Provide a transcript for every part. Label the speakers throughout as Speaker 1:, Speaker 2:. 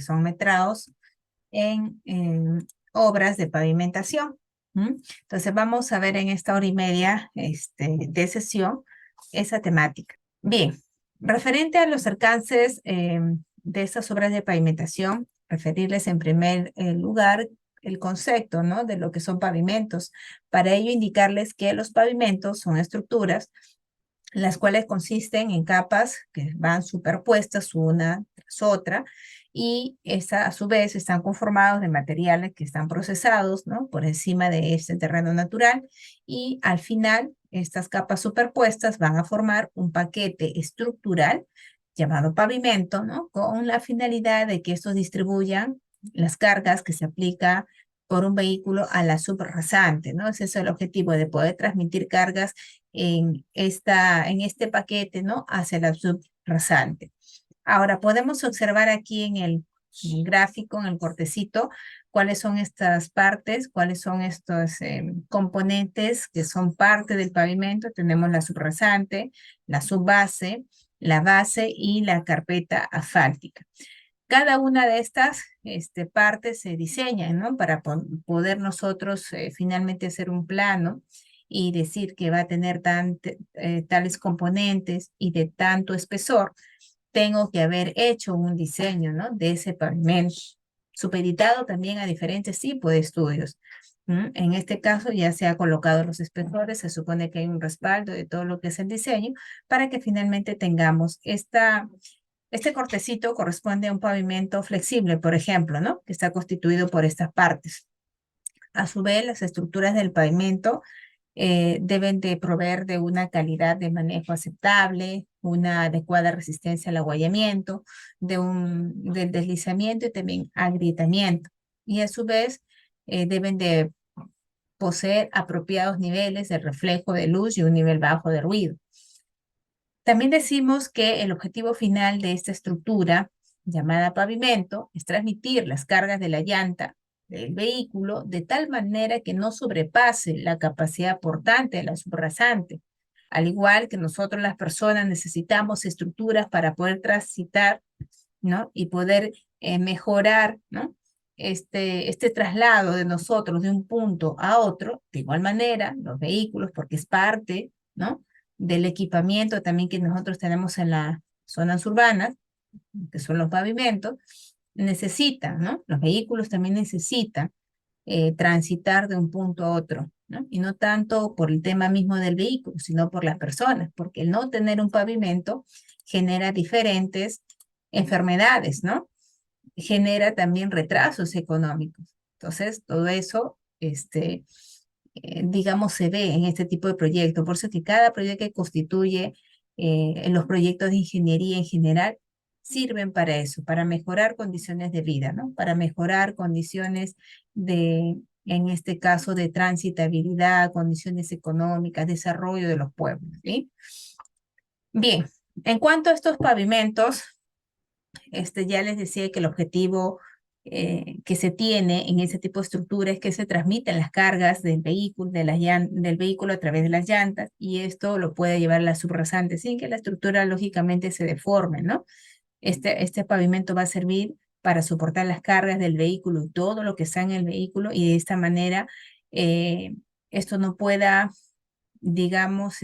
Speaker 1: son metrados en obras de pavimentación. Entonces vamos a ver en esta hora y media de sesión esa temática. Bien, referente a los alcances de estas obras de pavimentación, referirles en primer lugar el concepto, ¿no?, de lo que son pavimentos. Para ello indicarles que los pavimentos son estructuras las cuales consisten en capas que van superpuestas una tras otra, y esta, a su vez, están conformados de materiales que están procesados, ¿no?, por encima de este terreno natural, y al final estas capas superpuestas van a formar un paquete estructural llamado pavimento, ¿no?, con la finalidad de que estos distribuyan las cargas que se aplica por un vehículo a la subrasante, ¿no? Ese es el objetivo, de poder transmitir cargas en este paquete, ¿no?, hacia la subrasante. Ahora, podemos observar aquí en el gráfico, en el cortecito, cuáles son estas partes, cuáles son estos componentes que son parte del pavimento. Tenemos la subrasante, la subbase, la base y la carpeta asfáltica. Cada una de estas partes se diseñan, ¿no?, para poder nosotros finalmente hacer un plano y decir que va a tener tales componentes y de tanto espesor. Tengo que haber hecho un diseño, ¿no?, de ese pavimento, supeditado también a diferentes tipos de estudios. En este caso ya se ha colocado los espesores, se supone que hay un respaldo de todo lo que es el diseño, para que finalmente tengamos este cortecito. Corresponde a un pavimento flexible, por ejemplo, ¿no?, que está constituido por estas partes. A su vez, las estructuras del pavimento deben de proveer de una calidad de manejo aceptable, una adecuada resistencia al aguayamiento, del deslizamiento y también agrietamiento. Y a su vez, deben de poseer apropiados niveles de reflejo de luz y un nivel bajo de ruido. También decimos que el objetivo final de esta estructura, llamada pavimento, es transmitir las cargas de la llanta del vehículo de tal manera que no sobrepase la capacidad portante de la subrasante. Al igual que nosotros las personas necesitamos estructuras para poder transitar, ¿no?, y poder mejorar, ¿no?, este traslado de nosotros de un punto a otro. De igual manera, los vehículos, porque es parte, ¿no?, del equipamiento también que nosotros tenemos en las zonas urbanas, que son los pavimentos, necesitan, ¿no?, los vehículos también necesitan transitar de un punto a otro, ¿no?, y no tanto por el tema mismo del vehículo, sino por las personas, porque el no tener un pavimento genera diferentes enfermedades, ¿no?, genera también retrasos económicos. Entonces, todo eso, digamos, se ve en este tipo de proyectos. Por eso es que cada proyecto que constituye en los proyectos de ingeniería en general sirven para eso, para mejorar condiciones de vida, ¿no?, para mejorar condiciones en este caso, de transitabilidad, condiciones económicas, desarrollo de los pueblos, ¿sí? Bien, en cuanto a estos pavimentos, ya les decía que el objetivo que se tiene en ese tipo de estructura es que se transmiten las cargas del vehículo, del vehículo a través de las llantas, y esto lo puede llevar a la subrasante sin que la estructura lógicamente se deforme, ¿no? Este pavimento va a servir para soportar las cargas del vehículo y todo lo que está en el vehículo, y de esta manera esto no pueda, digamos,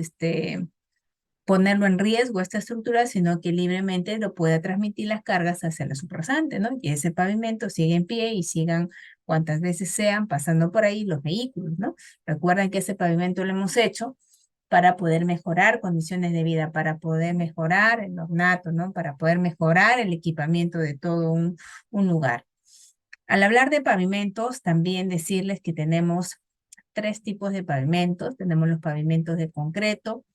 Speaker 1: ponerlo en riesgo esta estructura, sino que libremente lo pueda transmitir las cargas hacia la subrasante, ¿no? Y ese pavimento sigue en pie y sigan cuantas veces sean pasando por ahí los vehículos, ¿no? Recuerden que ese pavimento lo hemos hecho para poder mejorar condiciones de vida, para poder mejorar el ornato, ¿no?, para poder mejorar el equipamiento de todo un lugar. Al hablar de pavimentos, también decirles que tenemos 3 tipos de pavimentos. Tenemos los pavimentos de concreto,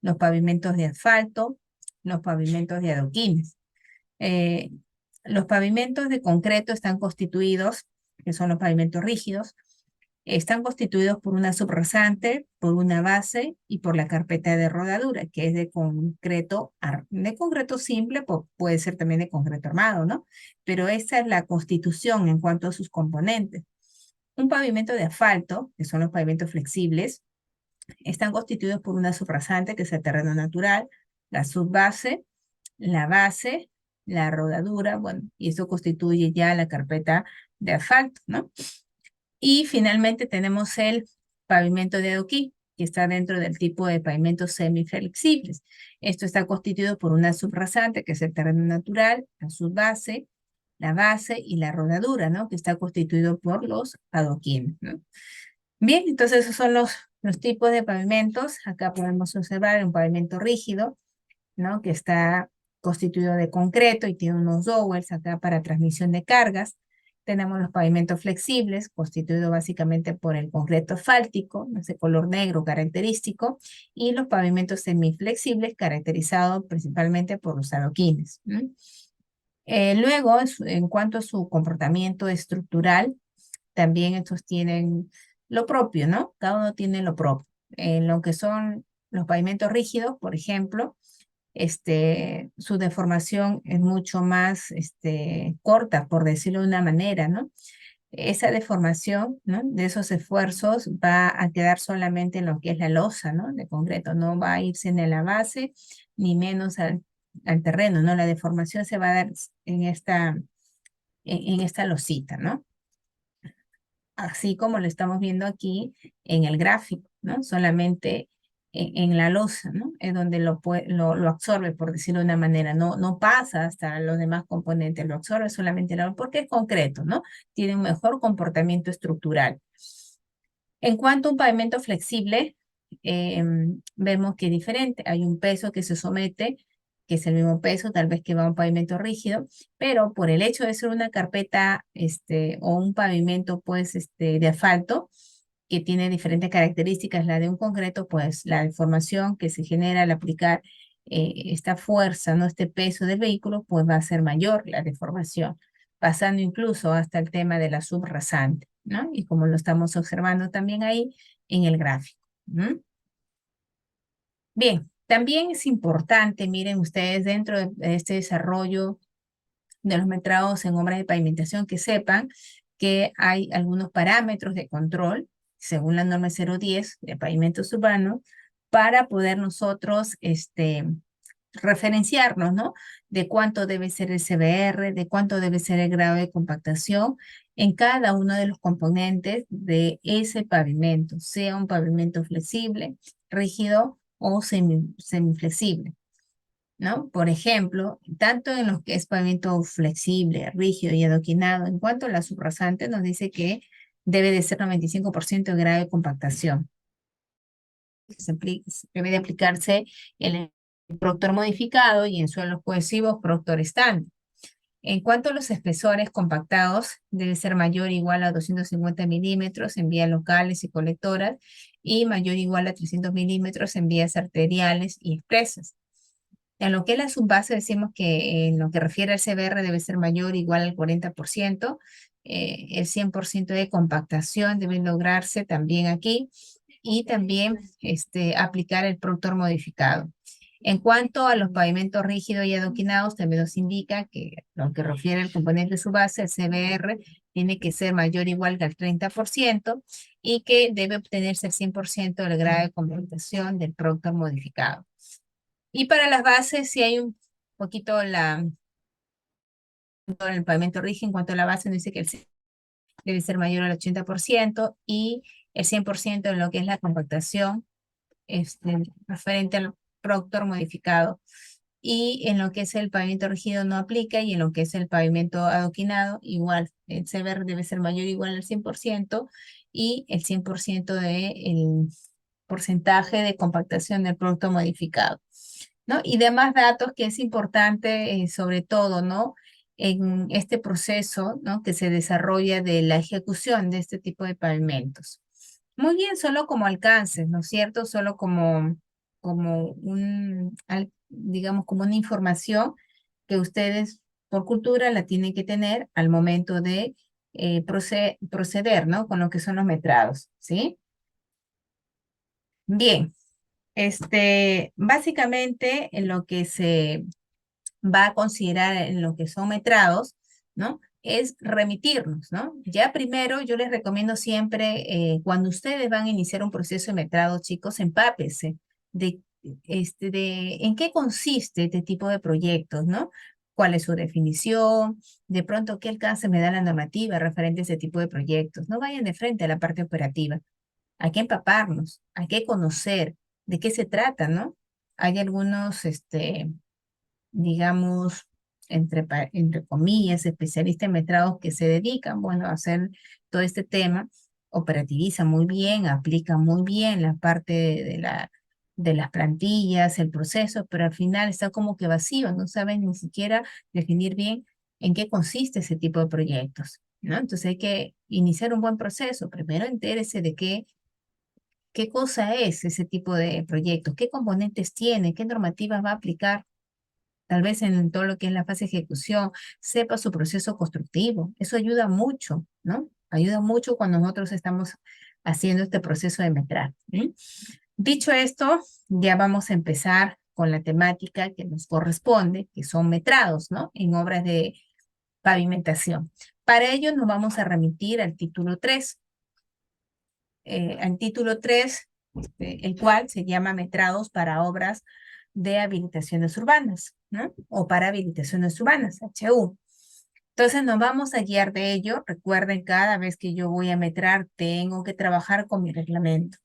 Speaker 1: los pavimentos de asfalto, los pavimentos de adoquines. Los pavimentos de concreto están constituidos, que son los pavimentos rígidos, están constituidos por una subrasante, por una base y por la carpeta de rodadura, que es de concreto simple, puede ser también de concreto armado, ¿no? Pero esa es la constitución en cuanto a sus componentes. Un pavimento de asfalto, que son los pavimentos flexibles, están constituidos por una subrasante, que es el terreno natural, la subbase, la base la rodadura, bueno, y eso constituye ya la carpeta de asfalto, ¿no? Y finalmente tenemos el pavimento de adoquín, que está dentro del tipo de pavimentos semiflexibles. Esto está constituido por una subrasante, que es el terreno natural, la subbase, la base y la rodadura, ¿no? Que está constituido por los adoquines, ¿no? Bien, entonces esos son los tipos de pavimentos. Acá podemos observar un pavimento rígido, ¿no? Que está constituido de concreto y tiene unos dowels acá para transmisión de cargas. Tenemos los pavimentos flexibles, constituido básicamente por el concreto asfáltico, ese color negro característico, y los pavimentos semiflexibles, caracterizados principalmente por los adoquines. Luego, en cuanto a su comportamiento estructural, también estos tienen lo propio, ¿no? Cada uno tiene lo propio. En lo que son los pavimentos rígidos, por ejemplo, su deformación es mucho más corta, por decirlo de una manera, ¿no? Esa deformación, ¿no? De esos esfuerzos va a quedar solamente en lo que es la losa, ¿no? De concreto, no va a irse ni a la base, ni menos al terreno, ¿no? La deformación se va a dar en esta losita, ¿no? Así como lo estamos viendo aquí en el gráfico, ¿no? Solamente en la losa, ¿no? Es donde lo absorbe, por decirlo de una manera, no pasa hasta los demás componentes, lo absorbe solamente porque es concreto, ¿no? Tiene un mejor comportamiento estructural. En cuanto a un pavimento flexible, vemos que es diferente. Hay un peso que se somete, que es el mismo peso, tal vez que va a un pavimento rígido, pero por el hecho de ser una carpeta o un pavimento pues, de asfalto, que tiene diferentes características, la de un concreto, pues la deformación que se genera al aplicar esta fuerza, ¿no? Este peso del vehículo, pues va a ser mayor la deformación, pasando incluso hasta el tema de la subrasante, ¿no? Y como lo estamos observando también ahí en el gráfico. Bien, también es importante, miren ustedes, dentro de este desarrollo de los metrados en obras de pavimentación, que sepan que hay algunos parámetros de control, según la norma 010 de pavimentos urbanos, para poder nosotros referenciarnos, ¿no? De cuánto debe ser el CBR, de cuánto debe ser el grado de compactación en cada uno de los componentes de ese pavimento, sea un pavimento flexible, rígido o semiflexible, ¿no? Por ejemplo, tanto en lo que es pavimento flexible, rígido y adoquinado, en cuanto a la subrasante, nos dice que debe de ser 95% de grado de compactación. Debe de aplicarse el proctor modificado y en suelos cohesivos proctor estándar. En cuanto a los espesores compactados, debe ser mayor o igual a 250 milímetros en vías locales y colectoras y mayor o igual a 300 milímetros en vías arteriales y expresas. En lo que es la subbase, decimos que en lo que refiere al CBR debe ser mayor o igual al 40%. El 100% de compactación debe lograrse también aquí y también aplicar el productor modificado. En cuanto a los pavimentos rígidos y adoquinados, también nos indica que lo que refiere al componente de su base, el CBR, tiene que ser mayor o igual que al 30% y que debe obtenerse el 100% del grado de compactación del productor modificado. Y para las bases, si hay un poquito el pavimento rígido, en cuanto a la base, nos dice que debe ser mayor al 80% y el 100% en lo que es la compactación referente al productor modificado. Y en lo que es el pavimento rígido no aplica y en lo que es el pavimento adoquinado, igual, el CBR debe ser mayor o igual al 100% y el 100% del porcentaje de compactación del producto modificado, ¿no? Y demás datos que es importante, sobre todo, ¿no? En este proceso, ¿no? Que se desarrolla de la ejecución de este tipo de pavimentos. Muy bien, solo como alcances, ¿no es cierto? Solo digamos, como una información que ustedes por cultura la tienen que tener al momento de proceder, ¿no? Con lo que son los metrados, ¿sí? Bien, básicamente en lo que se va a considerar en lo que son metrados, ¿no? Es remitirnos, ¿no? Ya primero yo les recomiendo siempre, cuando ustedes van a iniciar un proceso de metrado, chicos, empápese de en qué consiste este tipo de proyectos, ¿no? cuál es su definición, de pronto qué alcance me da la normativa referente a ese tipo de proyectos. No vayan de frente a la parte operativa. Hay que empaparnos, hay que conocer de qué se trata, ¿no? Hay algunos, digamos, entre comillas, especialistas en metrados que se dedican, bueno, a hacer todo este tema, operativizan muy bien, aplican muy bien la parte de las plantillas, el proceso, pero al final está como que vacío, no saben ni siquiera definir bien en qué consiste ese tipo de proyectos, ¿no? Entonces hay que iniciar un buen proceso. Primero entérese de qué cosa es ese tipo de proyectos, qué componentes tiene, qué normativas va a aplicar. Tal vez en todo lo que es la fase de ejecución, sepa su proceso constructivo. Eso ayuda mucho, ¿no? Ayuda mucho cuando nosotros estamos haciendo este proceso de metrar. Dicho esto, ya vamos a empezar con la temática que nos corresponde, que son metrados, ¿no? En obras de pavimentación. Para ello nos vamos a remitir al título 3. Al título 3, el cual se llama Metrados para obras de habilitaciones urbanas, ¿no? O para habilitaciones urbanas, HU. Entonces nos vamos a guiar de ello. Recuerden, cada vez que yo voy a metrar, tengo que trabajar con mi reglamento.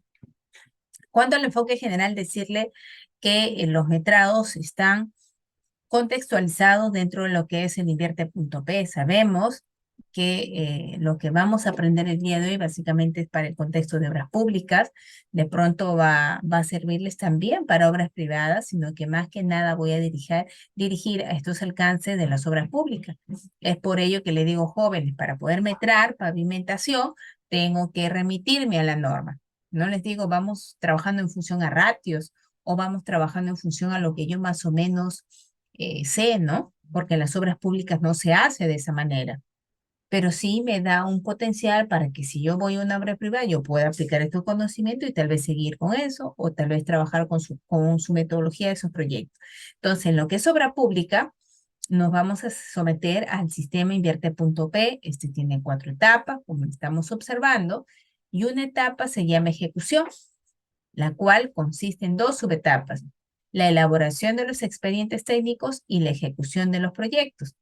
Speaker 1: Cuanto al enfoque general, decirle que los metrados están contextualizados dentro de lo que es el invierte.p. Sabemos que lo que vamos a aprender el día de hoy básicamente es para el contexto de obras públicas, de pronto va a servirles también para obras privadas, sino que más que nada voy a dirigir a estos alcances de las obras públicas. Es por ello que le digo, jóvenes, para poder metrar pavimentación, tengo que remitirme a la norma. No les digo, vamos trabajando en función a ratios o vamos trabajando en función a lo que yo más o menos sé, ¿no? Porque en las obras públicas no se hace de esa manera, pero sí me da un potencial para que si yo voy a una obra privada, yo pueda aplicar estos conocimientos y tal vez seguir con eso, o tal vez trabajar con su metodología de esos proyectos. Entonces, en lo que es obra pública, nos vamos a someter al sistema invierte.p. Este tiene 4 etapas, como estamos observando, y una etapa se llama ejecución, la cual consiste en 2 subetapas: la elaboración de los expedientes técnicos y la ejecución de los proyectos.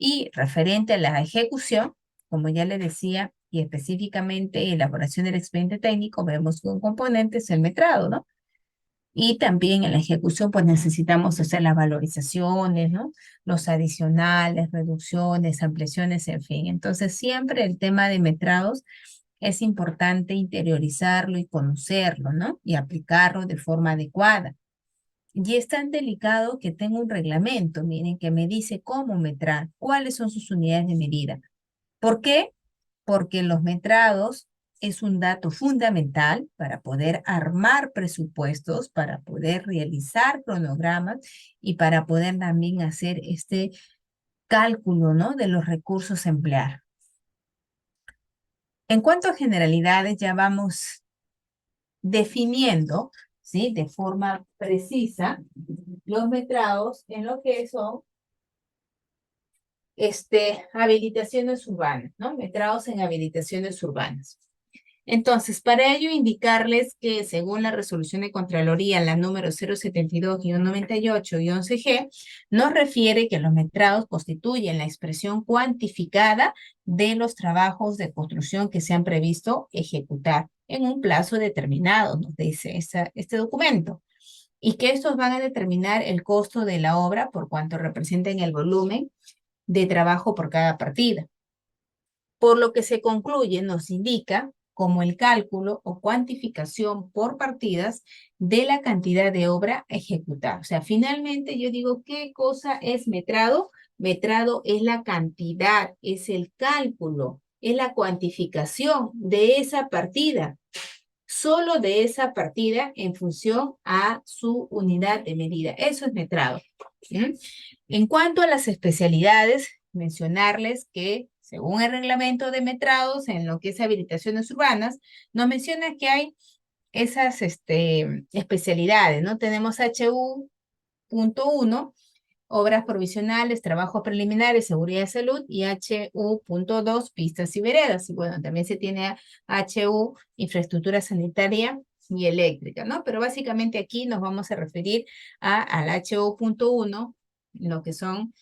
Speaker 1: Y referente a la ejecución, como ya le decía, y específicamente elaboración del expediente técnico, vemos que un componente es el metrado, ¿no? Y también en la ejecución, pues necesitamos hacer las valorizaciones, ¿no? Los adicionales, reducciones, ampliaciones, en fin. Entonces, siempre el tema de metrados es importante interiorizarlo y conocerlo, ¿no? Y aplicarlo de forma adecuada. Y es tan delicado que tengo un reglamento, miren, que me dice cómo metrar, cuáles son sus unidades de medida. ¿Por qué? Porque los metrados es un dato fundamental para poder armar presupuestos, para poder realizar cronogramas y para poder también hacer este cálculo, ¿no? De los recursos a emplear. En cuanto a generalidades, ya vamos definiendo, ¿sí? De forma precisa los metrados en lo que son habilitaciones urbanas, ¿no? Metrados en habilitaciones urbanas. Entonces, para ello indicarles que según la resolución de Contraloría, la número 072-98-11G, nos refiere que los metrados constituyen la expresión cuantificada de los trabajos de construcción que se han previsto ejecutar en un plazo determinado, nos dice este documento, y que estos van a determinar el costo de la obra por cuanto representen el volumen de trabajo por cada partida. Por lo que se concluye, nos indica como el cálculo o cuantificación por partidas de la cantidad de obra ejecutada. O sea, finalmente yo digo, ¿qué cosa es metrado? Metrado es la cantidad, es el cálculo, es la cuantificación de esa partida, solo de esa partida en función a su unidad de medida. Eso es metrado. ¿Mm? En cuanto a las especialidades, mencionarles que según el reglamento de metrados en lo que es habilitaciones urbanas, nos menciona que hay esas especialidades, ¿no? Tenemos HU.1, obras provisionales, trabajos preliminares, seguridad de salud, y HU.2, pistas y veredas. Y bueno, también se tiene HU, infraestructura sanitaria y eléctrica, ¿no? Pero básicamente aquí nos vamos a referir al HU.1, lo que son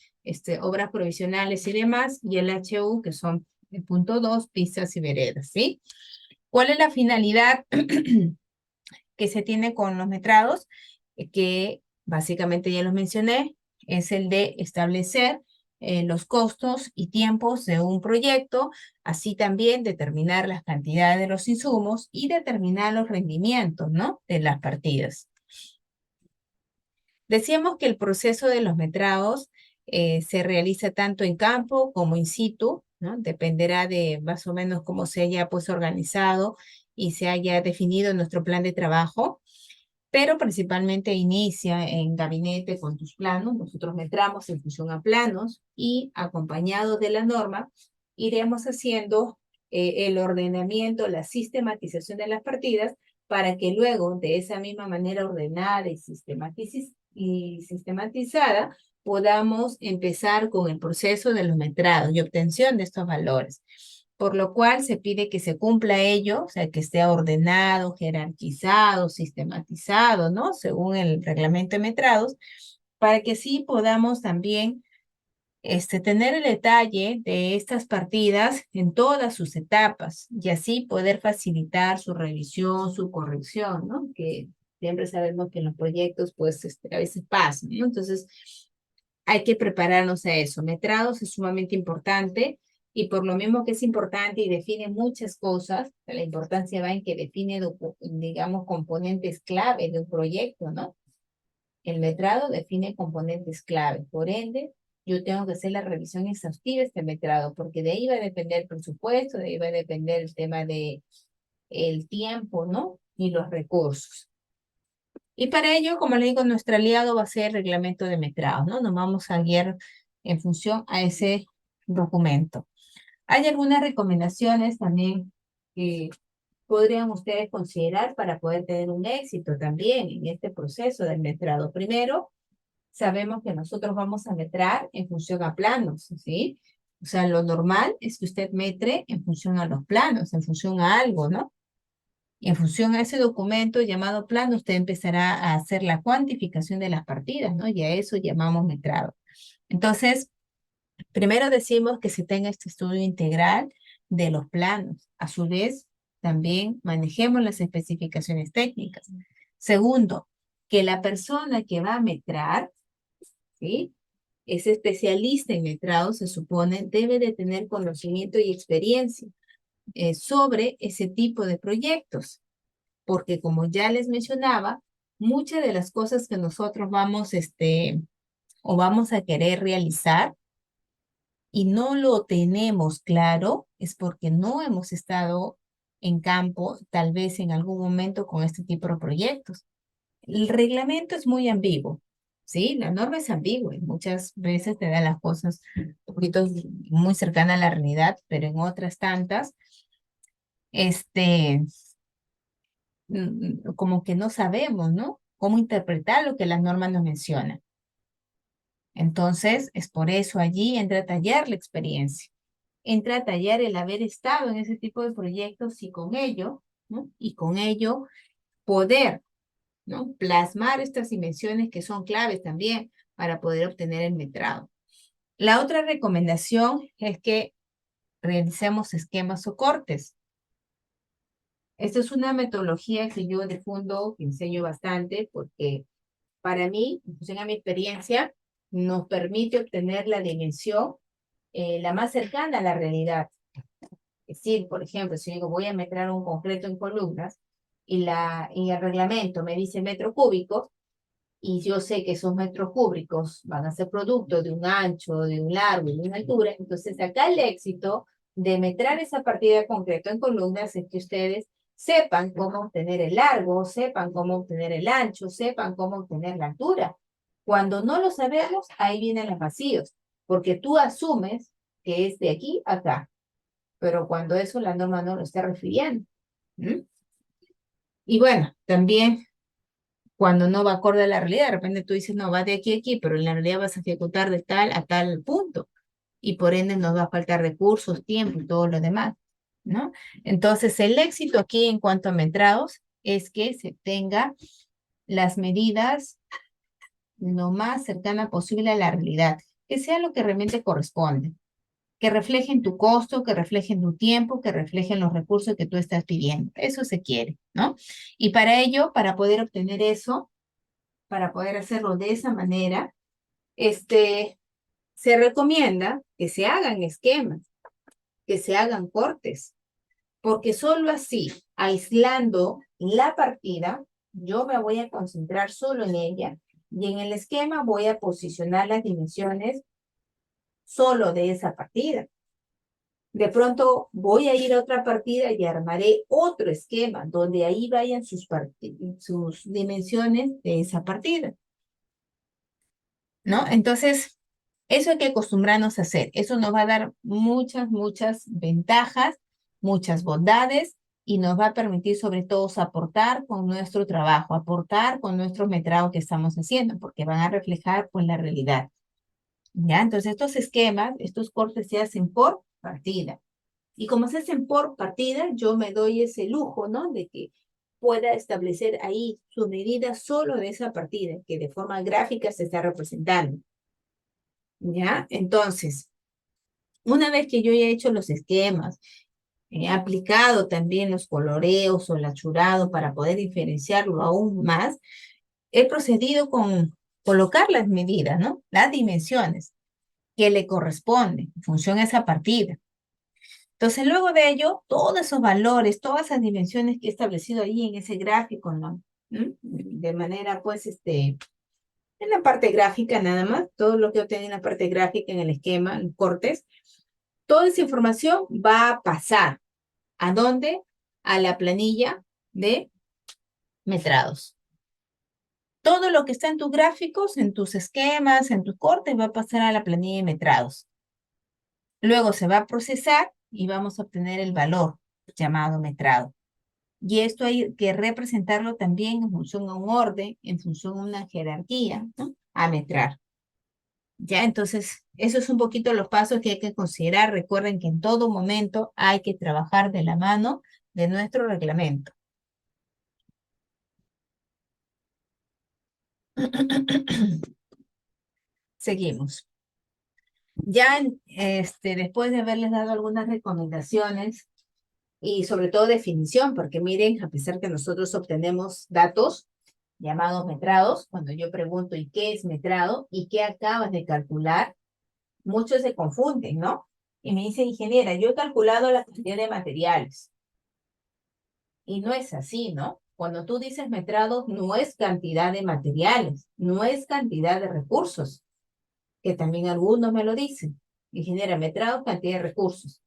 Speaker 1: obras provisionales y demás, y el HU, que son el punto 2, pistas y veredas, ¿sí? ¿Cuál es la finalidad que se tiene con los metrados? Que básicamente ya los mencioné, es el de establecer los costos y tiempos de un proyecto, así también determinar las cantidades de los insumos y determinar los rendimientos, ¿no?, de las partidas. Decíamos que el proceso de los metrados se realiza tanto en campo como in situ, ¿no? Dependerá de más o menos cómo se haya pues organizado y se haya definido nuestro plan de trabajo, pero principalmente inicia en gabinete con tus planos. Nosotros metramos en función a planos y acompañado de la norma iremos haciendo el ordenamiento, la sistematización de las partidas para que luego de esa misma manera ordenada y sistematizada podamos empezar con el proceso de los metrados y obtención de estos valores. Por lo cual se pide que se cumpla ello, o sea, que esté ordenado, jerarquizado, sistematizado, ¿no? Según el reglamento de metrados, para que sí podamos también tener el detalle de estas partidas en todas sus etapas y así poder facilitar su revisión, su corrección, ¿no? Que siempre sabemos que en los proyectos, pues, a veces pasan, ¿no? Entonces, hay que prepararnos a eso. Metrados es sumamente importante y por lo mismo que es importante y define muchas cosas, la importancia va en que define, digamos, componentes clave de un proyecto, ¿no? El metrado define componentes clave. Por ende, yo tengo que hacer la revisión exhaustiva de este metrado, porque de ahí va a depender el presupuesto, de ahí va a depender el tema de el tiempo, ¿no? Y los recursos. Y para ello, como le digo, nuestro aliado va a ser el reglamento de metrados, ¿no? Nos vamos a guiar en función a ese documento. Hay algunas recomendaciones también que podrían ustedes considerar para poder tener un éxito también en este proceso del metrado. Primero, sabemos que nosotros vamos a metrar en función a planos, ¿sí? O sea, lo normal es que usted metre en función a los planos, en función a algo, ¿no? Y en función a ese documento llamado plano, usted empezará a hacer la cuantificación de las partidas, ¿no? Y a eso llamamos metrado. Entonces, primero decimos que se tenga este estudio integral de los planos. A su vez, también manejemos las especificaciones técnicas. Segundo, que la persona que va a metrar, ¿sí?, es especialista en metrado, se supone, debe de tener conocimiento y experiencia sobre ese tipo de proyectos, porque como ya les mencionaba, muchas de las cosas que nosotros vamos, o vamos a querer realizar y no lo tenemos claro, es porque no hemos estado en campo, tal vez en algún momento con este tipo de proyectos. El reglamento es muy ambiguo, ¿sí? La norma es ambigua y muchas veces te da las cosas un poquito muy cercanas a la realidad, pero en otras tantas, como que no sabemos, ¿no?, cómo interpretar lo que las normas nos mencionan. Entonces, es por eso allí entra a tallar la experiencia, entra a tallar el haber estado en ese tipo de proyectos y con ello, ¿no?, y con ello poder, ¿no?, plasmar estas dimensiones que son claves también para poder obtener el metrado. La otra recomendación es que realicemos esquemas o cortes. Esta es una metodología que yo difundo, que enseño bastante, porque para mí, en función a mi experiencia, nos permite obtener la dimensión la más cercana a la realidad. Es decir, por ejemplo, si yo digo voy a metrar un concreto en columnas y el reglamento me dice metro cúbico, y yo sé que esos metros cúbicos van a ser producto de un ancho, de un largo y de una altura, entonces acá el éxito de metrar esa partida de concreto en columnas es que ustedes sepan cómo obtener el largo, sepan cómo obtener el ancho, sepan cómo obtener la altura. Cuando no lo sabemos, ahí vienen los vacíos, porque tú asumes que es de aquí a acá, pero cuando eso la norma no lo está refiriendo. ¿Mm? Y bueno, también cuando no va acorde a la realidad, de repente tú dices, no, va de aquí a aquí, pero en la realidad vas a ejecutar de tal a tal punto, y por ende nos va a faltar recursos, tiempo y todo lo demás, ¿no? Entonces, el éxito aquí en cuanto a metrados es que se tenga las medidas lo más cercana posible a la realidad, que sea lo que realmente corresponde, que reflejen tu costo, que reflejen tu tiempo, que reflejen los recursos que tú estás pidiendo. Eso se quiere, ¿no? Y para ello, para poder obtener eso, para poder hacerlo de esa manera, se recomienda que se hagan esquemas, que se hagan cortes, porque solo así, aislando la partida, yo me voy a concentrar solo en ella y en el esquema voy a posicionar las dimensiones solo de esa partida. De pronto voy a ir a otra partida y armaré otro esquema donde ahí vayan sus dimensiones de esa partida, ¿no? Entonces, eso hay que acostumbrarnos a hacer. Eso nos va a dar muchas, muchas ventajas, muchas bondades y nos va a permitir sobre todo aportar con nuestro trabajo, aportar con nuestro metrado que estamos haciendo, porque van a reflejar pues la realidad. ¿Ya? Entonces, estos esquemas, estos cortes se hacen por partida. Y como se hacen por partida, yo me doy ese lujo, ¿no? De que pueda establecer ahí su medida solo de esa partida, que de forma gráfica se está representando. ¿Ya? Entonces, una vez que yo ya he hecho los esquemas, he aplicado también los coloreos o el achurado para poder diferenciarlo aún más, he procedido con colocar las medidas, ¿no? Las dimensiones que le corresponden en función a esa partida. Entonces, luego de ello, todos esos valores, todas esas dimensiones que he establecido ahí en ese gráfico, ¿no? De manera, pues, en la parte gráfica nada más, todo lo que obtengo en la parte gráfica, en el esquema, en cortes, toda esa información va a pasar. ¿A dónde? A la planilla de metrados. Todo lo que está en tus gráficos, en tus esquemas, en tus cortes, va a pasar a la planilla de metrados. Luego se va a procesar y vamos a obtener el valor llamado metrado. Y esto hay que representarlo también en función a un orden, en función a una jerarquía, ¿no? A metrar. Ya, entonces, eso es un poquito los pasos que hay que considerar. Recuerden que en todo momento hay que trabajar de la mano de nuestro reglamento. Seguimos. Ya después de haberles dado algunas recomendaciones y sobre todo definición, porque miren, a pesar que nosotros obtenemos datos llamados metrados, cuando yo pregunto ¿y qué es metrado? ¿Y qué acabas de calcular? Muchos se confunden, ¿no? Y me dice, ingeniera, yo he calculado la cantidad de materiales. Y no es así, ¿no? Cuando tú dices metrado, no es cantidad de materiales, no es cantidad de recursos, que también algunos me lo dicen. Ingeniera, metrado, cantidad de recursos.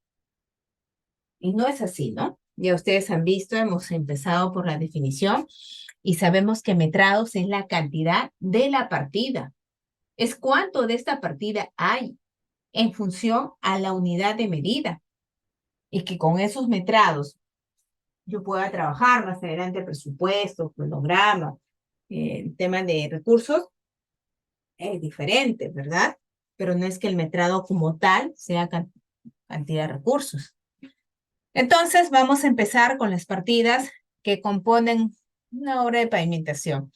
Speaker 1: Y no es así, ¿no? Ya ustedes han visto, hemos empezado por la definición y sabemos que metrados es la cantidad de la partida. Es cuánto de esta partida hay en función a la unidad de medida. Y que con esos metrados yo pueda trabajar más adelante presupuesto, cronograma, tema de recursos, es diferente, ¿verdad? Pero no es que el metrado como tal sea cantidad de recursos. Entonces, vamos a empezar con las partidas que componen una obra de pavimentación.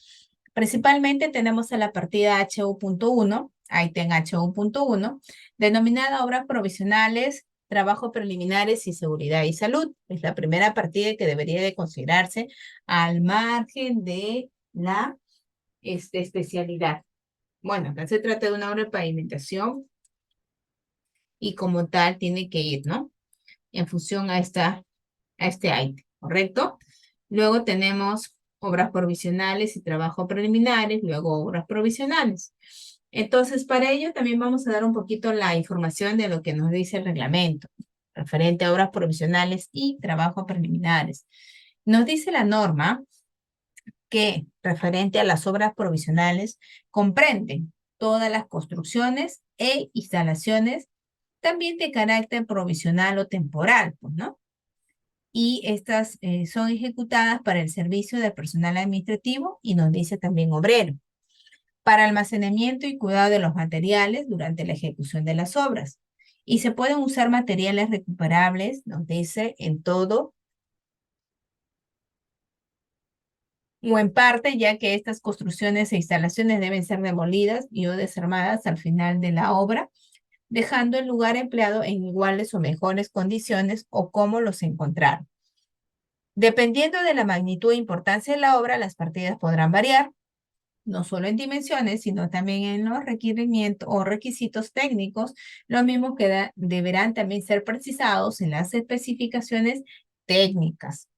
Speaker 1: Principalmente tenemos a la partida HU.1, ítem HU.1, denominada obras provisionales, trabajos preliminares y seguridad y salud. Es la primera partida que debería de considerarse al margen de la especialidad. Bueno, acá se trata de una obra de pavimentación y como tal tiene que ir, ¿no? En función a este ítem, ¿correcto? Luego tenemos obras provisionales y trabajos preliminares, luego obras provisionales. Entonces, para ello también vamos a dar un poquito la información de lo que nos dice el reglamento, referente a obras provisionales y trabajos preliminares. Nos dice la norma que, referente a las obras provisionales, comprenden todas las construcciones e instalaciones, también de carácter provisional o temporal, pues, ¿no? Y estas son ejecutadas para el servicio del personal administrativo y nos dice también obrero, para almacenamiento y cuidado de los materiales durante la ejecución de las obras. Y se pueden usar materiales recuperables, nos dice, en todo o en parte, ya que estas construcciones e instalaciones deben ser demolidas y o desarmadas al final de la obra, dejando el lugar empleado en iguales o mejores condiciones o como los encontraron. Dependiendo de la magnitud e importancia de la obra, las partidas podrán variar, no solo en dimensiones, sino también en los requerimientos o requisitos técnicos, los mismos que deberán también ser precisados en las especificaciones técnicas.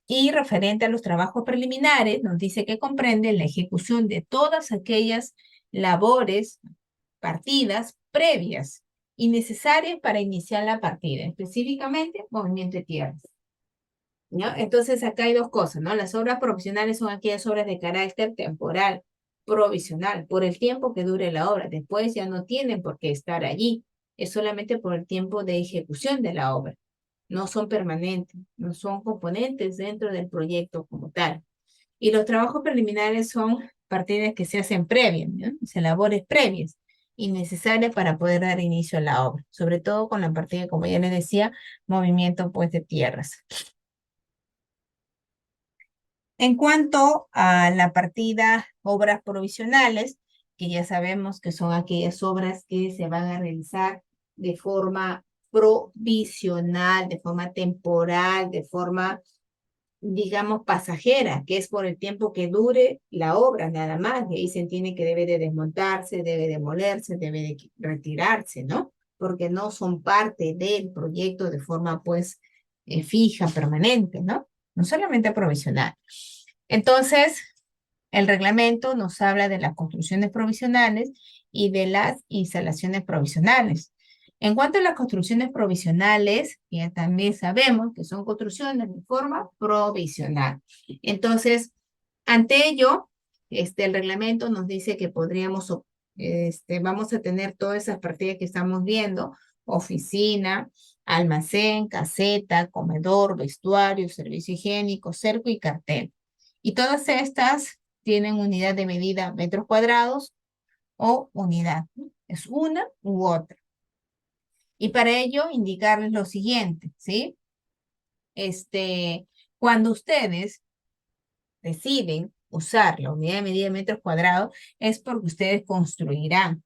Speaker 1: Y referente a los trabajos preliminares, nos dice que comprenden la ejecución de todas aquellas labores, partidas previas y necesarias para iniciar la partida, específicamente movimiento de tierras. ¿No? Entonces acá hay dos cosas, ¿no? Las obras provisionales son aquellas obras de carácter temporal, provisional, por el tiempo que dure la obra. Después ya no tienen por qué estar allí, es solamente por el tiempo de ejecución de la obra. No son permanentes, no son componentes dentro del proyecto como tal. Y los trabajos preliminares son partidas que se hacen previas, ¿no? Se labores previas y necesarias para poder dar inicio a la obra, sobre todo con la partida, como ya les decía, movimiento pues de tierras. En cuanto a la partida obras provisionales, que ya sabemos que son aquellas obras que se van a realizar de forma provisional, de forma temporal, de forma, digamos, pasajera, que es por el tiempo que dure la obra, nada más. Y ahí se entiende que debe de desmontarse, debe demolerse, debe de retirarse, ¿no? Porque no son parte del proyecto de forma, pues, fija, permanente, ¿no? No solamente provisional. Entonces, el reglamento nos habla de las construcciones provisionales y de las instalaciones provisionales. En cuanto a las construcciones provisionales, ya también sabemos que son construcciones de forma provisional. Entonces, ante ello, el reglamento nos dice que podríamos, vamos a tener todas esas partidas que estamos viendo: oficina, almacén, caseta, comedor, vestuario, servicio higiénico, cerco y cartel. Y todas estas tienen unidad de medida metros cuadrados o unidad. Es una u otra. Y para ello indicarles lo siguiente, ¿sí? Cuando ustedes deciden usar la unidad de medida de metros cuadrados, es porque ustedes construirán.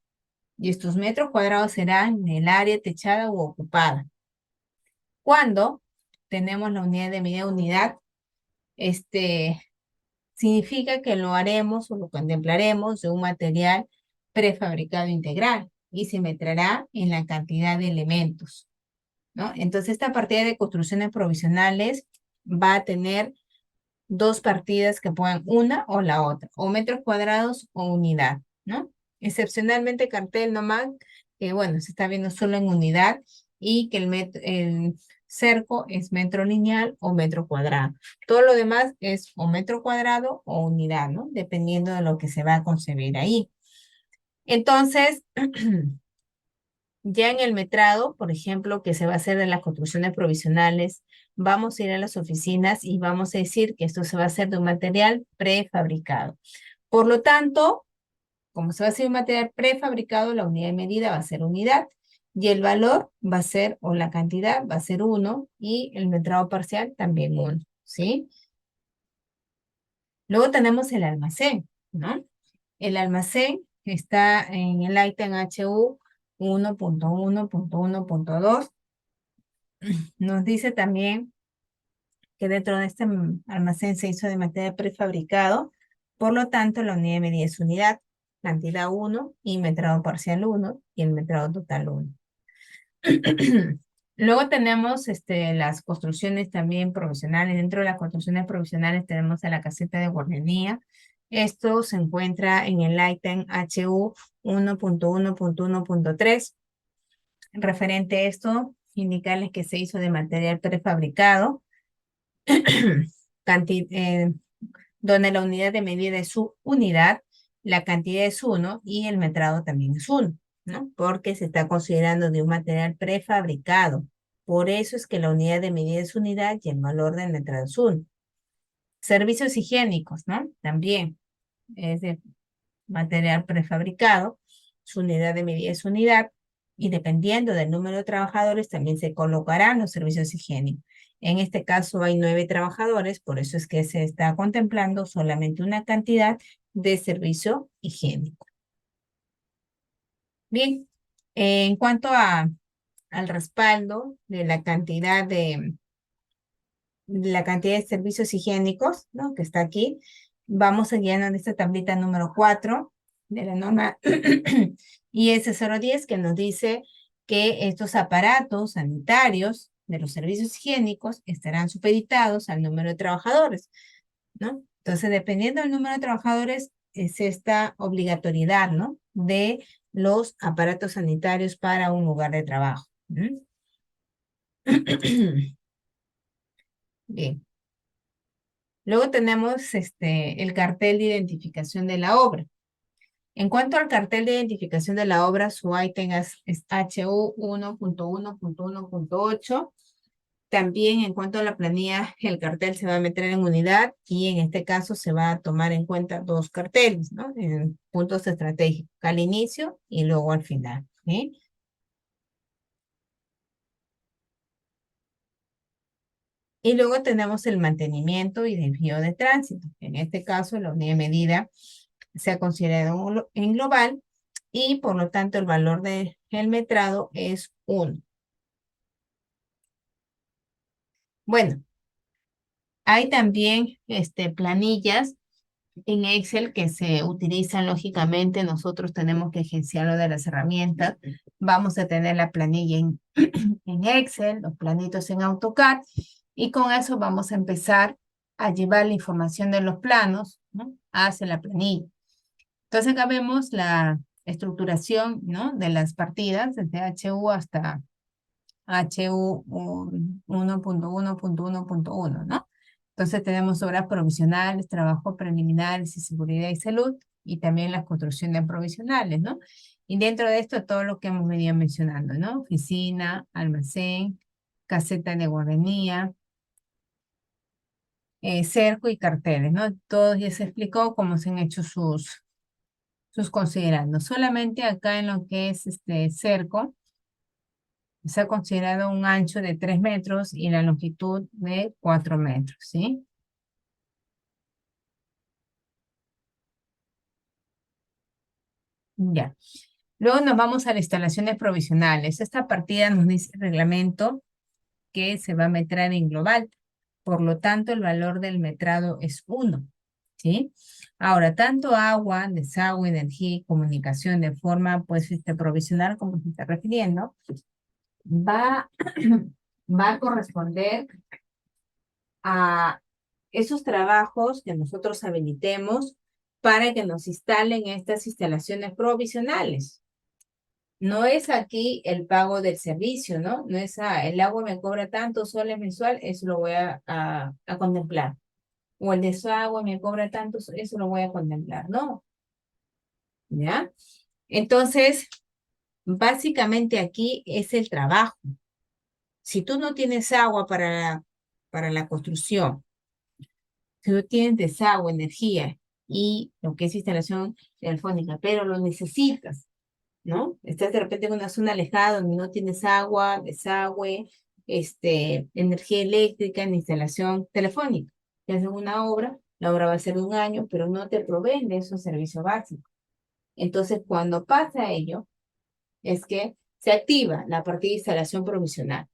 Speaker 1: Y estos metros cuadrados serán en el área techada u ocupada. Cuando tenemos la unidad de medida unidad, significa que lo haremos o lo contemplaremos de un material prefabricado integral y se metrará en la cantidad de elementos, ¿no? Entonces, esta partida de construcciones provisionales va a tener dos partidas que puedan una o la otra, o metros cuadrados o unidad, ¿no? Excepcionalmente cartel nomás, que bueno, se está viendo solo en unidad y que el cerco es metro lineal o metro cuadrado. Todo lo demás es o metro cuadrado o unidad, ¿no? Dependiendo de lo que se va a concebir ahí. Entonces, ya en el metrado, por ejemplo, que se va a hacer de las construcciones provisionales, vamos a ir a las oficinas y vamos a decir que esto se va a hacer de un material prefabricado. Por lo tanto, como se va a hacer un material prefabricado, la unidad de medida va a ser unidad y el valor va a ser, o la cantidad va a ser 1 y el metrado parcial también 1, ¿sí? Luego tenemos el almacén, ¿no? El almacén está en el ítem HU 1.1.1.2. Nos dice también que dentro de este almacén se hizo de material prefabricado, por lo tanto la unidad de medida es unidad, cantidad 1 y metrado parcial 1 y el metrado total 1. Luego tenemos las construcciones también provisionales. Dentro de las construcciones provisionales tenemos a la caseta de guardería. Esto se encuentra en el ítem HU 1.1.1.3. Referente a esto, indicarles que se hizo de material prefabricado, donde la unidad de medida es su unidad, la cantidad es 1 y el metrado también es 1, ¿no? Porque se está considerando de un material prefabricado. Por eso es que la unidad de medida es unidad y el valor del metrado es 1. Servicios higiénicos, ¿no? También es de material prefabricado, su unidad de medida es unidad y dependiendo del número de trabajadores también se colocarán los servicios higiénicos. En este caso hay 9 trabajadores, por eso es que se está contemplando solamente una cantidad de servicio higiénico. Bien, en cuanto al respaldo de la cantidad de servicios higiénicos, ¿no? Que está aquí, vamos siguiendo en esta tablita número 4 de la norma IS 010 que nos dice que estos aparatos sanitarios de los servicios higiénicos estarán supeditados al número de trabajadores, ¿no? Entonces, dependiendo del número de trabajadores, es esta obligatoriedad, ¿no? De los aparatos sanitarios para un lugar de trabajo. Bien. Luego tenemos el cartel de identificación de la obra. En cuanto al cartel de identificación de la obra, su ítem es HU 1.1.1.8. También en cuanto a la planilla, el cartel se va a meter en unidad y en este caso se va a tomar en cuenta dos carteles, ¿no? En puntos estratégicos, al inicio y luego al final. ¿Sí? Y luego tenemos el mantenimiento y desvío de tránsito. En este caso, la unidad de medida se ha considerado en global y por lo tanto el valor del metrado es 1. Bueno, hay también planillas en Excel que se utilizan lógicamente. Nosotros tenemos que gerenciarlo de las herramientas. Vamos a tener la planilla en Excel, los planitos en AutoCAD y con eso vamos a empezar a llevar la información de los planos, ¿no? Hacia la planilla. Entonces acá vemos la estructuración, ¿no? De las partidas desde HU hasta HU 1.1.1.1, ¿no? Entonces tenemos obras provisionales, trabajos preliminares y seguridad y salud, y también las construcciones provisionales, ¿no? Y dentro de esto todo lo que hemos venido mencionando, ¿no? Oficina, almacén, caseta de guardería, cerco y carteles, ¿no? Todo ya se explicó cómo se han hecho sus considerandos. Solamente acá en lo que es este cerco, se ha considerado un ancho de 3 metros y la longitud de 4 metros, ¿sí? Ya. Luego nos vamos a las instalaciones provisionales. Esta partida nos dice el reglamento que se va a metrar en global. Por lo tanto, el valor del metrado es 1, ¿sí? Ahora, tanto agua, desagüe, energía y comunicación de forma, pues, provisional, como se está refiriendo, va, va a corresponder a esos trabajos que nosotros habilitemos para que nos instalen estas instalaciones provisionales. No es aquí el pago del servicio, ¿no? No es, el agua me cobra tantos soles mensual, eso lo voy a contemplar. O el desagüe me cobra tantos, eso lo voy a contemplar, ¿no? ¿Ya? Entonces, básicamente aquí es el trabajo. Si tú no tienes agua para la construcción, si tú tienes desagüe, energía y lo que es instalación telefónica, pero lo necesitas, ¿no? Estás de repente en una zona alejada donde no tienes agua, desagüe, energía eléctrica ni instalación telefónica. Te hacen una obra, la obra va a ser de un año, pero no te proveen de esos servicios básicos. Entonces, cuando pasa ello, es que se activa la partida de instalación provisional,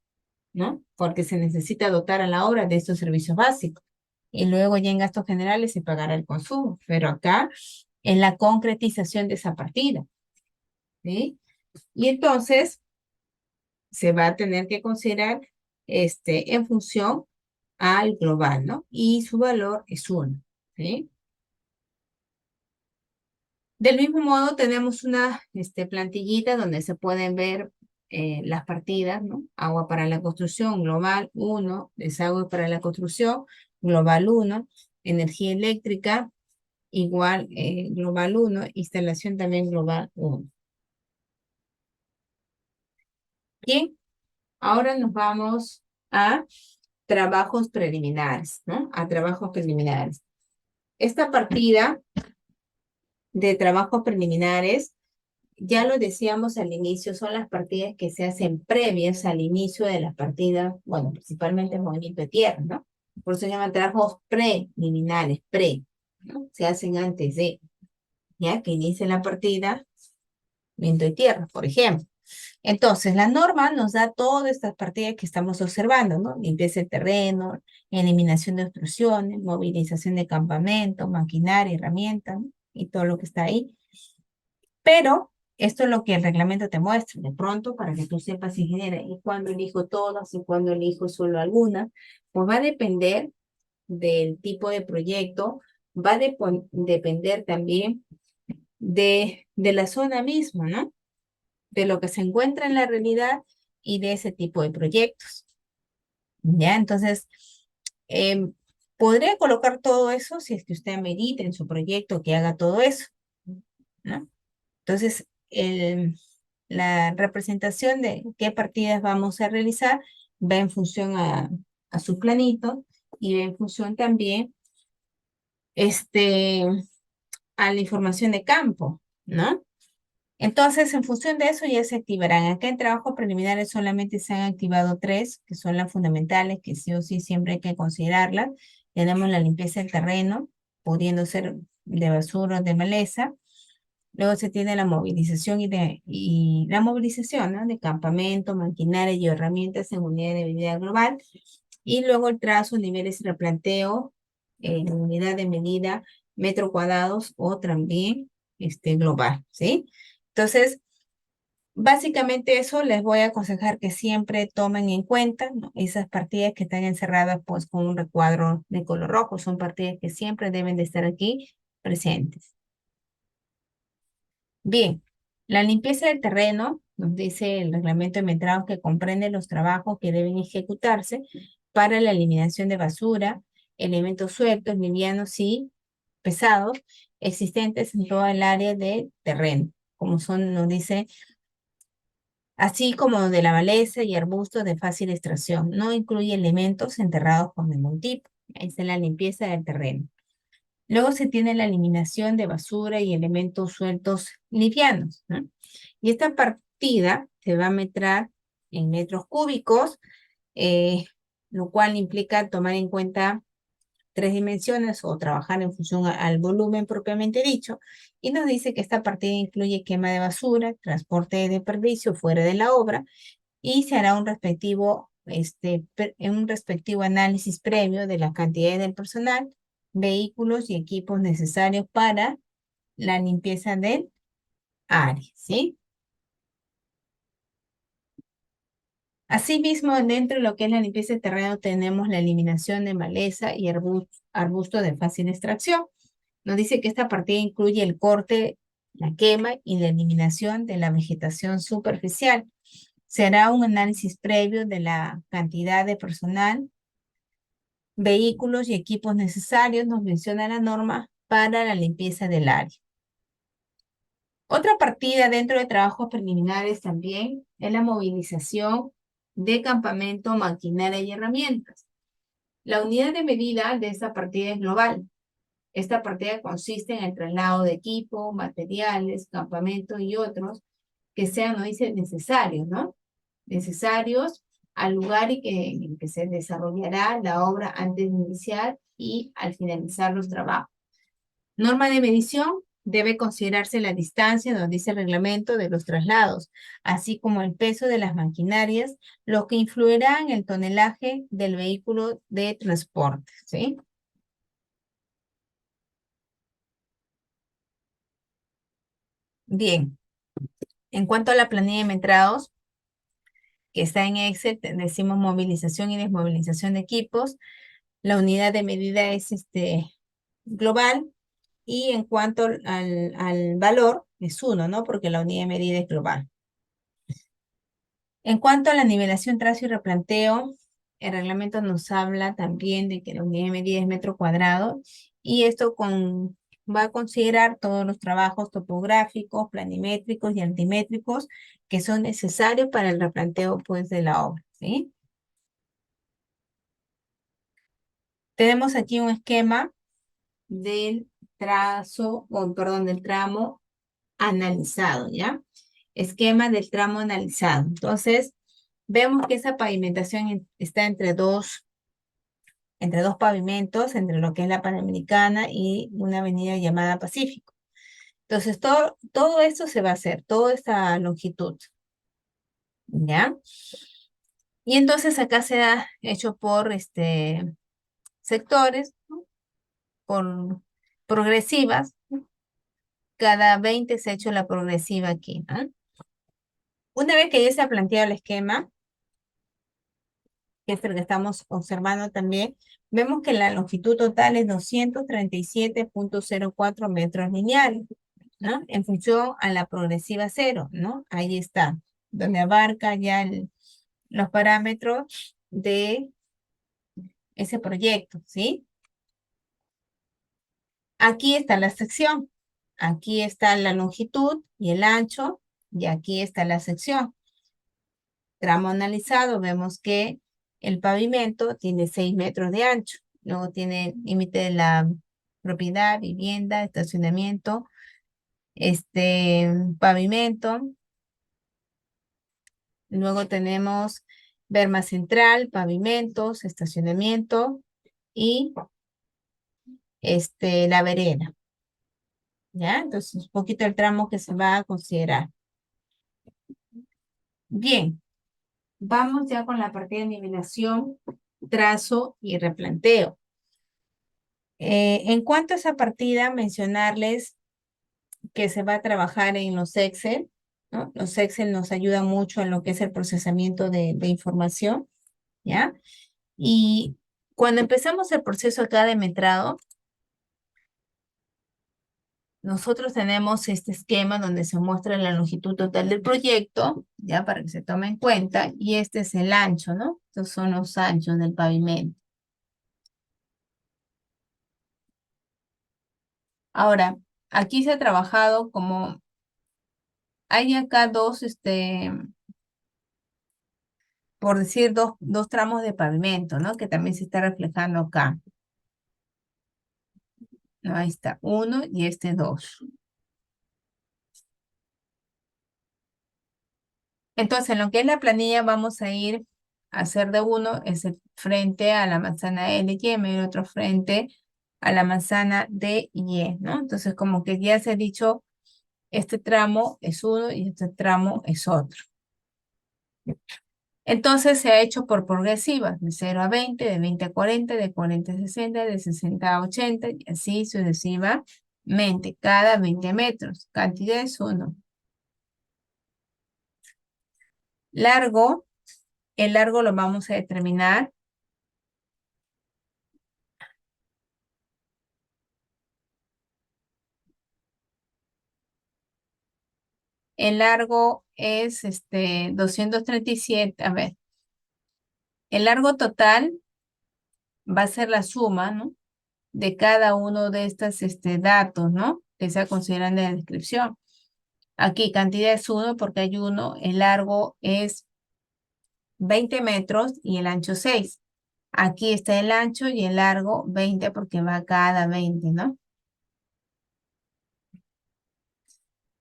Speaker 1: ¿no? Porque se necesita dotar a la obra de estos servicios básicos. Y luego ya en gastos generales se pagará el consumo. Pero acá es la concretización de esa partida, ¿sí? Y entonces se va a tener que considerar en función al global, ¿no? Y su valor es 1, ¿sí? Del mismo modo, tenemos una plantillita donde se pueden ver las partidas, ¿no? Agua para la construcción, global 1, desagüe para la construcción, global 1, energía eléctrica, igual global 1, instalación también global 1. Bien, ahora nos vamos a trabajos preliminares, ¿no? A trabajos preliminares. Esta partida de trabajos preliminares ya lo decíamos al inicio, son las partidas que se hacen previas al inicio de la partida, bueno, principalmente el movimiento de tierra, ¿no? Por eso se llaman trabajos preliminares, ¿no? Se hacen antes de, ya que inicie la partida, viento de tierra, por ejemplo. Entonces, la norma nos da todas estas partidas que estamos observando, ¿no? Limpieza de terreno, eliminación de obstrucciones, movilización de campamento, maquinaria, herramientas, ¿no? Y todo lo que está ahí. Pero esto es lo que el reglamento te muestra, de pronto, para que tú sepas si genera y cuándo elijo todas y cuándo elijo solo algunas, pues va a depender del tipo de proyecto, va a depender también de la zona misma, ¿no? De lo que se encuentra en la realidad y de ese tipo de proyectos. ¿Ya? Entonces, em, podría colocar todo eso si es que usted medita en su proyecto que haga todo eso, ¿no? Entonces, la representación de qué partidas vamos a realizar va en función a su planito y va en función también este, a la información de campo, ¿no? Entonces, en función de eso ya se activarán. Acá en trabajos preliminares solamente se han activado tres, que son las fundamentales, que sí o sí siempre hay que considerarlas. Tenemos la limpieza del terreno, pudiendo ser de basura o de maleza. Luego se tiene la movilización y la movilización, ¿no? De campamento, maquinaria y herramientas en unidad de medida global. Y luego el trazo, niveles y replanteo en unidad de medida metro cuadrados o también global, ¿sí? Entonces, básicamente eso les voy a aconsejar que siempre tomen en cuenta, ¿no? Esas partidas que están encerradas pues con un recuadro de color rojo. Son partidas que siempre deben de estar aquí presentes. Bien, la limpieza del terreno, nos dice el reglamento de metrados que comprende los trabajos que deben ejecutarse para la eliminación de basura, elementos sueltos, livianos y pesados existentes en toda el área de terreno, como son, nos dice, así como de la maleza y arbustos de fácil extracción. No incluye elementos enterrados con ningún tipo. Esa es la limpieza del terreno. Luego se tiene la eliminación de basura y elementos sueltos livianos, ¿no? Y esta partida se va a metrar en metros cúbicos, eh, lo cual implica tomar en cuenta tres dimensiones o trabajar en función al volumen propiamente dicho. Y nos dice que esta partida incluye quema de basura, transporte de desperdicio fuera de la obra y se hará un respectivo análisis previo de la cantidad del personal, vehículos y equipos necesarios para la limpieza del área, ¿sí? Asimismo, dentro de lo que es la limpieza de terreno, tenemos la eliminación de maleza y arbustos de fácil extracción. Nos dice que esta partida incluye el corte, la quema y la eliminación de la vegetación superficial. Se hará un análisis previo de la cantidad de personal, vehículos y equipos necesarios, nos menciona la norma, para la limpieza del área. Otra partida dentro de trabajos preliminares también es la movilización de campamento, maquinaria y herramientas. La unidad de medida de esta partida es global. Esta partida consiste en el traslado de equipo, materiales, campamento y otros que sean, no dice, necesarios, ¿no? Necesarios al lugar en el que se desarrollará la obra antes de iniciar y al finalizar los trabajos. Norma de medición: debe considerarse la distancia, donde dice el reglamento, de los traslados, así como el peso de las maquinarias, lo que influirá en el tonelaje del vehículo de transporte, ¿sí? Bien, en cuanto a la planilla de metrados, que está en Excel, decimos movilización y desmovilización de equipos. La unidad de medida es global, y en cuanto al valor, es 1, ¿no? Porque la unidad de medida es global. En cuanto a la nivelación, trazo y replanteo, el reglamento nos habla también de que la unidad de medida es metro cuadrado, y esto va a considerar todos los trabajos topográficos, planimétricos y altimétricos que son necesarios para el replanteo, pues, de la obra, ¿sí? Tenemos aquí un esquema del trazo, o perdón, del tramo analizado, ¿ya? Esquema del tramo analizado. Entonces, vemos que esa pavimentación está entre dos pavimentos, entre lo que es la Panamericana y una avenida llamada Pacífico. Entonces, todo esto se va a hacer, toda esta longitud, ¿ya? Y entonces acá se ha hecho por sectores, ¿no? Por progresivas. Cada 20 se ha hecho la progresiva aquí, ¿no? Una vez que ya se ha planteado el esquema, que es el que estamos observando también, vemos que la longitud total es 237,04 metros lineales, ¿no? En función a la progresiva cero, ¿no? Ahí está, donde abarca ya los parámetros de ese proyecto, ¿sí? Aquí está la sección, aquí está la longitud y el ancho, y aquí está la sección. Tramo analizado, vemos que el pavimento tiene 6 metros de ancho, luego tiene límite de la propiedad, vivienda, estacionamiento, pavimento, luego tenemos berma central, pavimentos, estacionamiento y la vereda, ¿ya? Entonces, un poquito el tramo que se va a considerar. Bien, vamos ya con la parte de nivelación, trazo y replanteo. En cuanto a esa partida, mencionarles que se va a trabajar en los Excel, ¿no? Los Excel nos ayudan mucho en lo que es el procesamiento de información, ¿ya? Y cuando empezamos el proceso acá de metrado, nosotros tenemos este esquema donde se muestra la longitud total del proyecto, ya para que se tome en cuenta, y este es el ancho, ¿no? Estos son los anchos del pavimento. Ahora, aquí se ha trabajado como, hay acá por decir, dos tramos de pavimento, ¿no? Que también se está reflejando acá. ¿No? Ahí está, uno y dos. Entonces, en lo que es la planilla, vamos a ir a hacer de uno, es el frente a la manzana L y M, y el otro frente a la manzana D y E, ¿no? Entonces, como que ya se ha dicho, este tramo es uno y este tramo es otro. Entonces, se ha hecho por progresivas, de 0 a 20, de 20 a 40, de 40 a 60, de 60 a 80, y así sucesivamente, cada 20 metros. Cantidad es 1. Largo, el largo lo vamos a determinar. El largo es 237. A ver, el largo total va a ser la suma, ¿no? De cada uno de estos datos, ¿no? Que se consideran de la descripción. Aquí cantidad es 1 porque hay 1. El largo es 20 metros y el ancho 6. Aquí está el ancho y el largo 20 porque va cada 20, ¿no?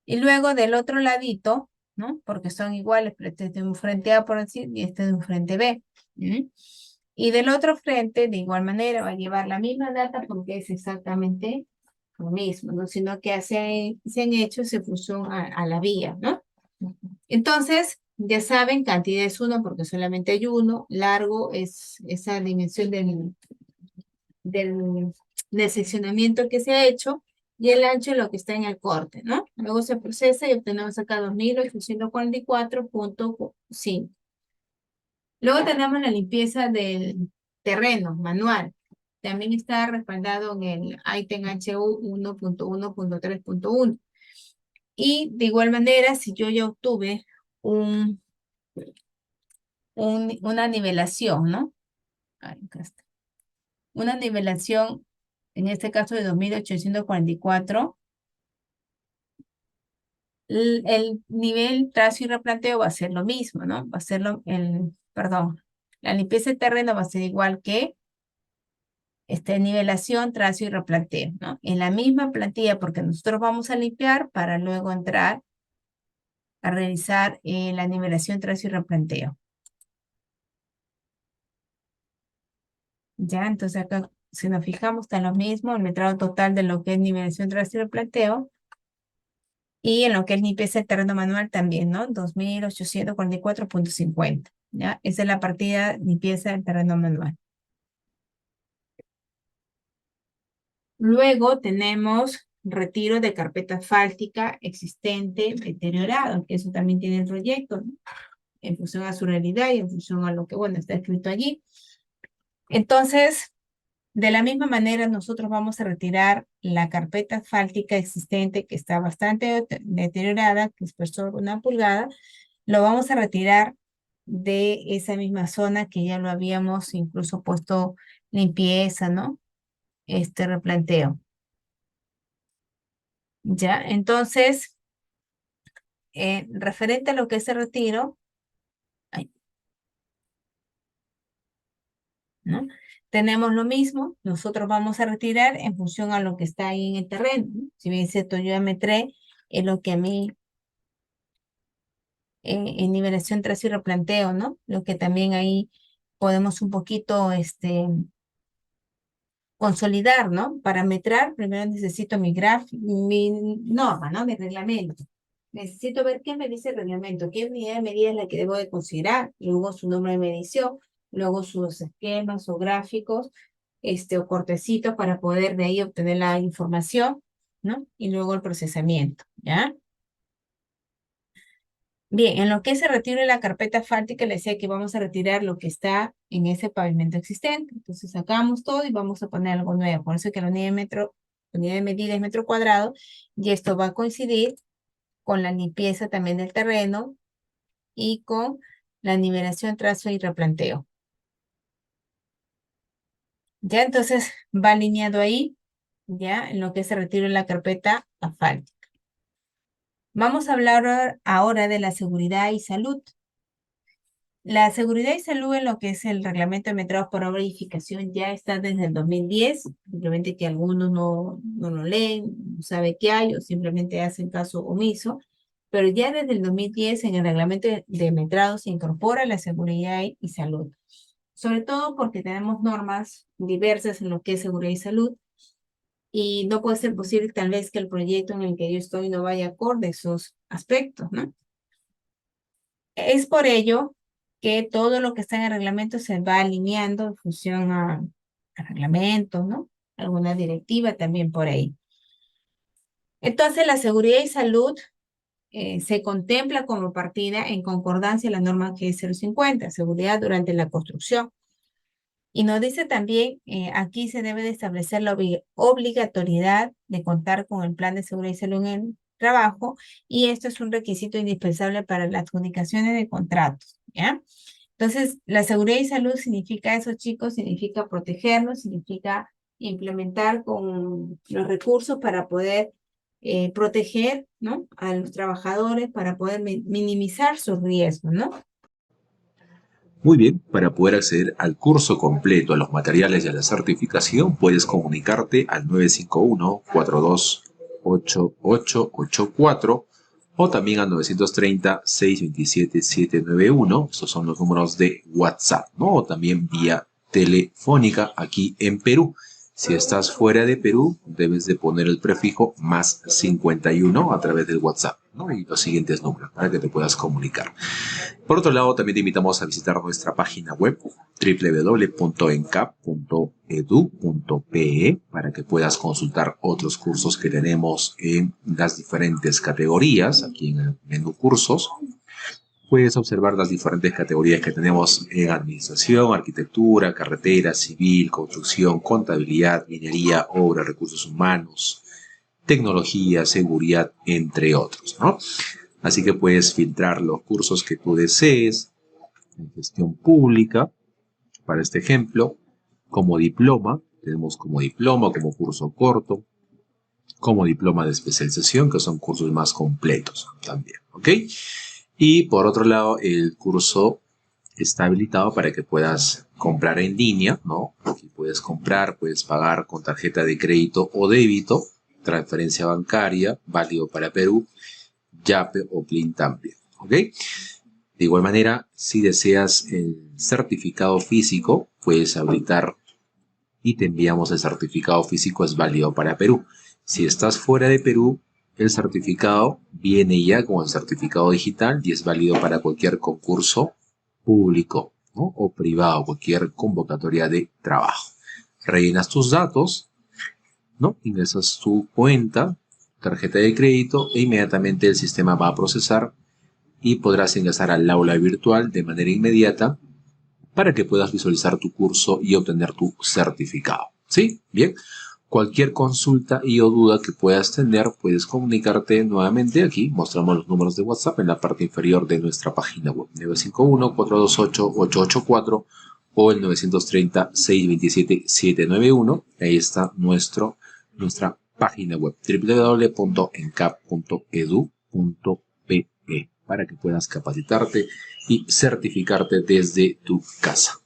Speaker 1: Y luego del otro ladito, ¿no? Porque son iguales, pero este es de un frente A, por decir, y este es de un frente B. ¿Mm? Y del otro frente, de igual manera, va a llevar la misma data porque es exactamente lo mismo, ¿no? Sino que se han hecho ese función a la vía, ¿no? Entonces, ya saben, cantidad es 1 porque solamente hay uno, largo es esa dimensión del seccionamiento que se ha hecho, y el ancho es lo que está en el corte, ¿no? Luego se procesa y obtenemos acá 2844,5. Luego tenemos la limpieza del terreno manual. También está respaldado en el ítem HU 1.1.3.1. Y de igual manera, si yo ya obtuve una nivelación, ¿no? Ahí acá está. Una nivelación, en este caso de 2844, el nivel trazo y replanteo va a ser lo mismo, ¿no? Va a ser perdón, la limpieza de terreno va a ser igual que Nivelación, trazo y replanteo, ¿no? En la misma plantilla, porque nosotros vamos a limpiar para luego entrar a realizar la nivelación, trazo y replanteo. Ya, entonces acá, si nos fijamos, está lo mismo, el metrado total de lo que es nivelación, trazo y replanteo. Y en lo que es limpieza del terreno manual también, ¿no? 2.844.50, ¿ya? Esa es la partida limpieza del terreno manual. Luego tenemos retiro de carpeta asfáltica existente deteriorado, que eso también tiene el proyecto, ¿no? En función a su realidad y en función a lo que, bueno, está escrito allí. Entonces, de la misma manera, nosotros vamos a retirar la carpeta asfáltica existente que está bastante deteriorada, que es por sobre 1 pulgada. Lo vamos a retirar de esa misma zona que ya lo habíamos incluso puesto limpieza, ¿no? Replanteo. Ya, entonces, referente a lo que es el retiro, ay, ¿no? Tenemos lo mismo, nosotros vamos a retirar en función a lo que está ahí en el terreno, ¿no? Si bien es cierto, yo ya me trae, es lo que a mí en nivelación, trazo y replanteo, ¿no? Lo que también ahí podemos un poquito, consolidar, ¿no? Para metrar, primero necesito mi norma, ¿no? Mi reglamento. Necesito ver qué me dice el reglamento, qué unidad de medida es la que debo de considerar, luego su número de medición, luego sus esquemas o gráficos, o cortecitos para poder de ahí obtener la información, ¿no? Y luego el procesamiento, ¿ya? Bien, en lo que se retire la carpeta asfáltica, le decía que vamos a retirar lo que está en ese pavimento existente. Entonces sacamos todo y vamos a poner algo nuevo. Por eso que la unidad de medida es metro cuadrado y esto va a coincidir con la limpieza también del terreno y con la nivelación, trazo y replanteo. Ya entonces va alineado ahí, ya en lo que se retira la carpeta asfáltica. Vamos a hablar ahora de la seguridad y salud. La seguridad y salud en lo que es el reglamento de metrados por obra y edificación ya está desde el 2010, simplemente que algunos no lo leen, no saben qué hay o simplemente hacen caso omiso, pero ya desde el 2010 en el reglamento de metrados se incorpora la seguridad y salud, sobre todo porque tenemos normas diversas en lo que es seguridad y salud y no puede ser posible tal vez que el proyecto en el que yo estoy no vaya acorde a esos aspectos, ¿no? Es por ello que todo lo que está en el reglamento se va alineando en función al reglamento, ¿no? Alguna directiva también por ahí. Entonces, la seguridad y salud se contempla como partida en concordancia a la norma G050, seguridad durante la construcción. Y nos dice también, aquí se debe de establecer la obligatoriedad de contar con el plan de seguridad y salud en el trabajo, y esto es un requisito indispensable para las adjudicaciones de contratos, ¿ya? Entonces, la seguridad y salud significa eso, chicos, significa protegernos, significa implementar con los recursos para poder proteger, ¿no? A los trabajadores, para poder minimizar sus riesgos, ¿no?
Speaker 2: Muy bien, para poder acceder al curso completo, a los materiales y a la certificación, puedes comunicarte al 951-428884 o también al 930-627-791. Estos son los números de WhatsApp, ¿no? O también vía telefónica aquí en Perú. Si estás fuera de Perú, debes de poner el prefijo más 51 a través del WhatsApp, ¿no? Y los siguientes números para que te puedas comunicar. Por otro lado, también te invitamos a visitar nuestra página web www.encap.edu.pe para que puedas consultar otros cursos que tenemos en las diferentes categorías, aquí en el menú cursos. Puedes observar las diferentes categorías que tenemos en administración, arquitectura, carretera, civil, construcción, contabilidad, minería, obra, recursos humanos, tecnología, seguridad, entre otros, ¿no? Así que puedes filtrar los cursos que tú desees en gestión pública, para este ejemplo, como diploma, tenemos como diploma, como curso corto, como diploma de especialización, que son cursos más completos también, ¿ok? Y por otro lado, el curso está habilitado para que puedas comprar en línea, ¿no? Aquí puedes comprar, puedes pagar con tarjeta de crédito o débito, transferencia bancaria, válido para Perú, Yape o Plin también. ¿Ok? De igual manera, si deseas el certificado físico, puedes habilitar y te enviamos el certificado físico, es válido para Perú. Si estás fuera de Perú, el certificado viene ya con el certificado digital y es válido para cualquier concurso público, ¿no? O privado, cualquier convocatoria de trabajo. Rellenas tus datos, ¿no? Ingresas tu cuenta, tarjeta de crédito e inmediatamente el sistema va a procesar y podrás ingresar al aula virtual de manera inmediata para que puedas visualizar tu curso y obtener tu certificado. ¿Sí? Bien. Cualquier consulta y o duda que puedas tener, puedes comunicarte nuevamente aquí. Mostramos los números de WhatsApp en la parte inferior de nuestra página web. 951-428-884 o el 930-627-791. Ahí está nuestra página web www.encap.edu.pe para que puedas capacitarte y certificarte desde tu casa.